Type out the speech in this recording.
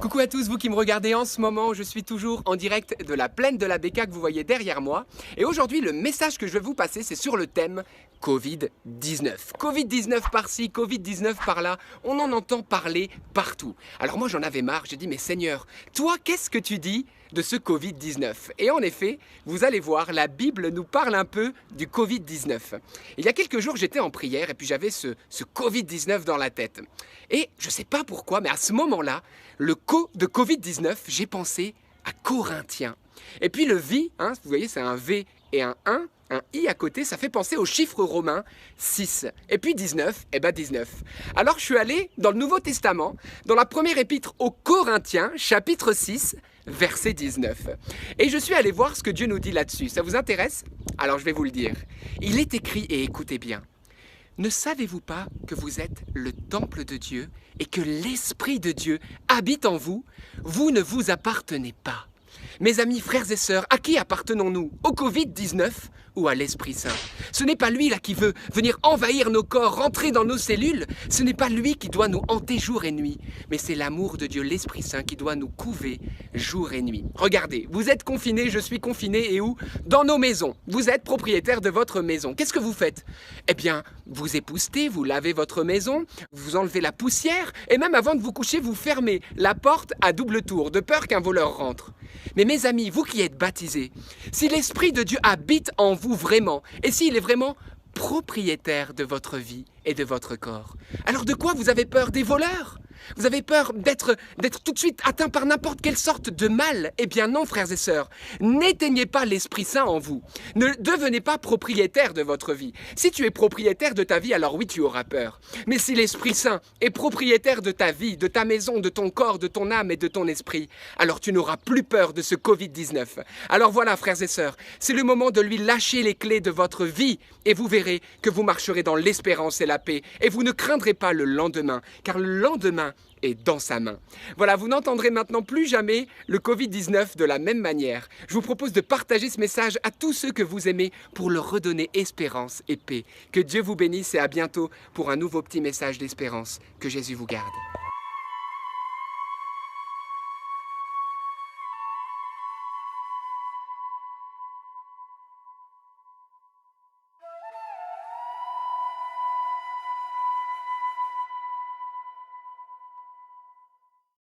Coucou à tous, vous qui me regardez en ce moment, je suis toujours en direct de la plaine de la Béca que vous voyez derrière moi. Et aujourd'hui, le message que je vais vous passer, c'est sur le thème Covid-19. Covid-19 par-ci, Covid-19 par-là, on en entend parler partout. Alors moi, j'en avais marre, j'ai dit, mais Seigneur, toi, qu'est-ce que tu dis de ce Covid-19? Et en effet, vous allez voir, la Bible nous parle un peu du Covid-19. Il y a quelques jours, j'étais en prière et puis j'avais ce Covid-19 dans la tête. Et je ne sais pas pourquoi, mais à ce moment-là, de Covid-19, j'ai pensé à Corinthiens. Et puis le V, vous voyez, c'est un V et un I à côté, ça fait penser au chiffre romain 6. Et puis 19, 19. Alors je suis allé dans le Nouveau Testament, dans la première épître aux Corinthiens, chapitre 6, verset 19. Et je suis allé voir ce que Dieu nous dit là-dessus. Ça vous intéresse? Alors je vais vous le dire. Il est écrit, et écoutez bien, ne savez-vous pas que vous êtes le temple de Dieu et que l'Esprit de Dieu habite en vous? Vous ne vous appartenez pas. Mes amis, frères et sœurs, à qui appartenons-nous? Au Covid-19 ou à l'Esprit Saint? Ce n'est pas lui là qui veut venir envahir nos corps, rentrer dans nos cellules. Ce n'est pas lui qui doit nous hanter jour et nuit. Mais c'est l'amour de Dieu, l'Esprit Saint, qui doit nous couver jour et nuit. Regardez, vous êtes confinés, je suis confiné, et où? Dans nos maisons. Vous êtes propriétaire de votre maison. Qu'est-ce que vous faites? Eh bien, vous époustez, vous lavez votre maison, vous enlevez la poussière, et même avant de vous coucher, vous fermez la porte à double tour, de peur qu'un voleur rentre. Mais mes amis, vous qui êtes baptisés, si l'Esprit de Dieu habite en vous vraiment, et s'il est vraiment propriétaire de votre vie et de votre corps, alors de quoi vous avez peur? Des voleurs? Vous avez peur d'être tout de suite atteint par n'importe quelle sorte de mal? Eh bien non, frères et sœurs, n'éteignez pas l'Esprit Saint en vous. Ne devenez pas propriétaire de votre vie. Si tu es propriétaire de ta vie, alors oui, tu auras peur. Mais si l'Esprit Saint est propriétaire de ta vie, de ta maison, de ton corps, de ton âme et de ton esprit, alors tu n'auras plus peur de ce Covid-19. Alors voilà, frères et sœurs, c'est le moment de lui lâcher les clés de votre vie et vous verrez que vous marcherez dans l'espérance et la paix et vous ne craindrez pas le lendemain, car le lendemain est dans sa main. Voilà, vous n'entendrez maintenant plus jamais le Covid-19 de la même manière. Je vous propose de partager ce message à tous ceux que vous aimez pour leur redonner espérance et paix. Que Dieu vous bénisse et à bientôt pour un nouveau petit message d'espérance. Que Jésus vous garde.